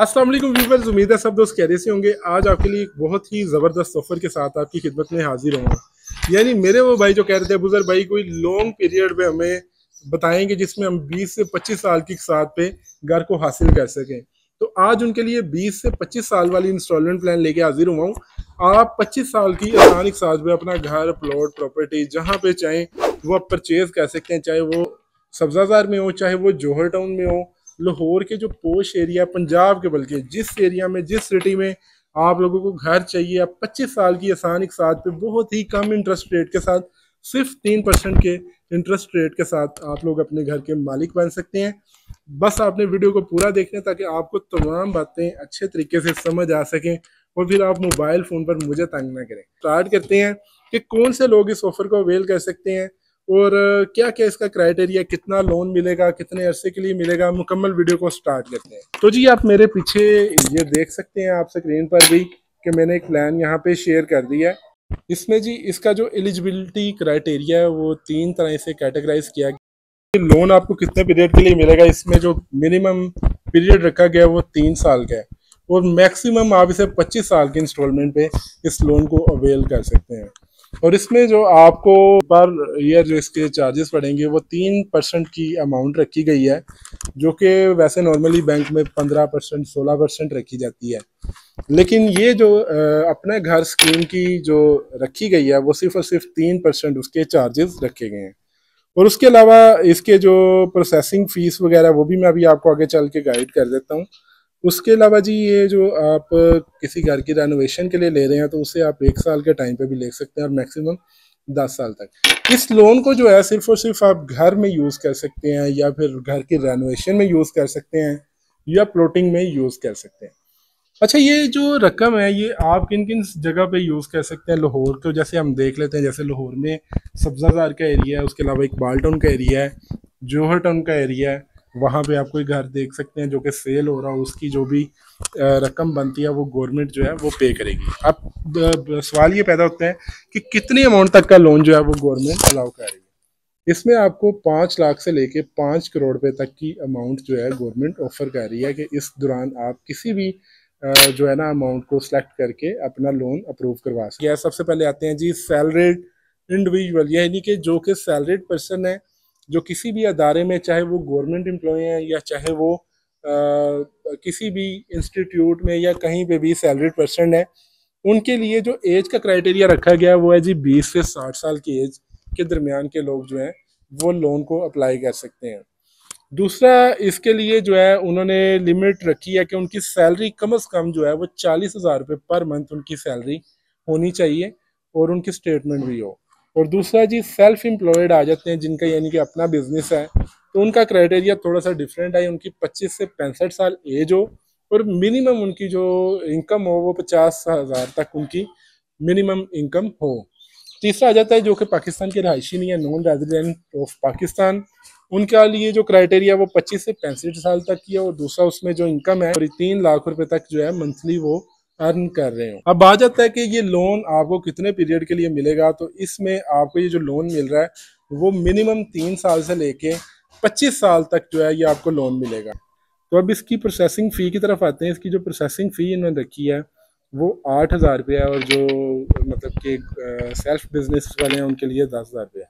अस्सलाम वालेकुम व्यूअर्स, उम्मीद है सब दोस्त खैरियत से होंगे। आज आपके लिए एक बहुत ही ज़बरदस्त ऑफर के साथ आपकी खिदमत में हाजिर हूँ। यानी मेरे वो भाई जो कह रहे थे बुजुर्ग भाई कोई लॉन्ग पीरियड पे हमें बताएंगे जिसमें हम 20 से 25 साल की साथ पे घर को हासिल कर सकें। तो आज उनके लिए 20 से 25 साल वाली इंस्टॉलमेंट प्लान लेके हाजिर हुआ हूँ। आप 25 साल की आसान एक साथ पे अपना घर, प्लॉट, प्रॉपर्टी जहाँ पे चाहें वो आप परचेज कर सकते हैं, चाहे वो सब्जाजार में हो, चाहे वो जौहर टाउन में हो, लाहौर के जो पोश एरिया, पंजाब के, बल्कि जिस एरिया में, जिस सिटी में आप लोगों को घर चाहिए, आप 25 साल की आसान एक साथ पे बहुत ही कम इंटरेस्ट रेट के साथ, सिर्फ 3% के इंटरेस्ट रेट के साथ आप लोग अपने घर के मालिक बन सकते हैं। बस आपने वीडियो को पूरा देखना ताकि आपको तमाम बातें अच्छे तरीके से समझ आ सकें और फिर आप मोबाइल फ़ोन पर मुझे तंग ना करें। स्टार्ट करते हैं कि कौन से लोग इस ऑफर को अवेल कर सकते हैं और क्या क्या इसका क्राइटेरिया, कितना लोन मिलेगा, कितने अरसे के लिए मिलेगा। मुकम्मल वीडियो को स्टार्ट करते हैं। तो जी आप मेरे पीछे ये देख सकते हैं आप स्क्रीन पर भी कि मैंने एक प्लान यहाँ पे शेयर कर दिया है। इसमें जी इसका जो एलिजिबिलिटी क्राइटेरिया है वो 3 तरह से कैटेगराइज किया गया। लोन आपको कितने पीरियड के लिए मिलेगा, इसमें जो मिनिमम पीरियड रखा गया है वो 3 साल का है और मैक्सिमम आप इसे 25 साल की इंस्टॉलमेंट पे इस लोन को अवेल कर सकते हैं। और इसमें जो आपको पर ईयर जो इसके चार्जेस पड़ेंगे वो 3% की अमाउंट रखी गई है, जो कि वैसे नॉर्मली बैंक में 15%, 16% रखी जाती है। लेकिन ये जो अपने घर स्कीम की जो रखी गई है वो सिर्फ और सिर्फ 3% उसके चार्जेस रखे गए हैं। और उसके अलावा इसके जो प्रोसेसिंग फीस वगैरह वो भी मैं अभी आपको आगे चल के गाइड कर देता हूँ। उसके अलावा जी ये जो आप किसी घर की रेनोवेशन के लिए ले रहे हैं तो उसे आप 1 साल के टाइम पे भी ले सकते हैं और मैक्सिमम 10 साल तक। इस लोन को जो है सिर्फ और सिर्फ आप घर में यूज़ कर सकते हैं या फिर घर की रेनोवेशन में यूज़ कर सकते हैं या प्लॉटिंग में यूज़ कर सकते हैं। अच्छा, ये जो रकम है ये आप किन किन जगह पे यूज़ कर सकते हैं। लाहौर को जैसे हम देख लेते हैं, जैसे लाहौर में सब्जाजार का एरिया है, उसके अलावा इकबाल टाउन का एरिया है, जौहर टाउन का एरिया है। वहाँ पे आप कोई घर देख सकते हैं जो कि सेल हो रहा हो, उसकी जो भी रकम बनती है वो गवर्नमेंट जो है वो पे करेगी। अब सवाल ये पैदा होता है कि कितनी अमाउंट तक का लोन जो है वो गवर्नमेंट अलाउ कर रही है। इसमें आपको 5 लाख से लेके 5 करोड़ रुपए तक की अमाउंट जो है गवर्नमेंट ऑफर कर रही है कि इस दौरान आप किसी भी जो है ना अमाउंट को सिलेक्ट करके अपना लोन अप्रूव करवा सकते हैं। सबसे पहले आते हैं जी सैलरीड इंडिविजुअल, यानी कि जो कि सैलरीड पर्सन है, जो किसी भी अदारे में, चाहे वो गवर्नमेंट एम्प्लॉय है या चाहे वो किसी भी इंस्टीट्यूट में या कहीं पे भी सैलरीड पर्सन है, उनके लिए जो एज का क्राइटेरिया रखा गया है वो है जी 20 से 60 साल की एज के दरमियान के लोग जो हैं वो लोन को अप्लाई कर सकते हैं। दूसरा, इसके लिए जो है उन्होंने लिमिट रखी है कि उनकी सैलरी कम से कम जो है वो 40,000 रुपये पर मंथ उनकी सैलरी होनी चाहिए और उनकी स्टेटमेंट भी हो। और दूसरा जी सेल्फ एम्प्लॉयड आ जाते हैं जिनका यानी कि अपना बिजनेस है, तो उनका क्राइटेरिया थोड़ा सा डिफरेंट है। उनकी 25 से 65 साल एज हो और मिनिमम उनकी जो इनकम हो वो 50,000 तक उनकी मिनिमम इनकम हो। तीसरा आ जाता है जो कि पाकिस्तान के रहायशी नहीं है, नॉन रेजिडेंट ऑफ पाकिस्तान। उनके लिए जो क्राइटेरिया वो 25 से 65 साल तक की है और दूसरा उसमें जो इनकम है 3 लाख रुपए तक जो है मंथली वो अर्न कर रहे हो। अब आ जाता है कि ये लोन आपको कितने पीरियड के लिए मिलेगा। तो इसमें आपको ये जो लोन मिल रहा है वो मिनिमम 3 साल से लेके 25 साल तक जो है ये आपको लोन मिलेगा। तो अब इसकी प्रोसेसिंग फ़ी की तरफ आते हैं। इसकी जो प्रोसेसिंग फ़ी इन्होंने रखी है वो 8,000 रुपये है और जो मतलब कि सेल्फ बिजनेस वाले हैं उनके लिए 10,000 रुपये है।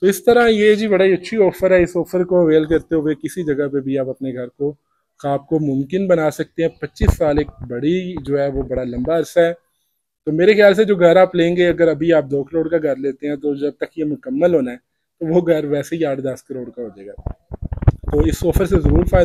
तो इस तरह ये जी बड़ा ही अच्छी ऑफर है। इस ऑफर को अवेल करते हुए किसी जगह पे भी आप अपने घर को आपको मुमकिन बना सकते हैं। 25 साल एक बड़ी जो है वो बड़ा लंबा अरसा है। तो मेरे ख्याल से जो घर आप लेंगे, अगर अभी आप 2 करोड़ का घर लेते हैं तो जब तक ये मुकम्मल होना है तो वो घर वैसे ही 8-10 करोड़ का हो जाएगा। तो इस ऑफर से ज़रूर फायदा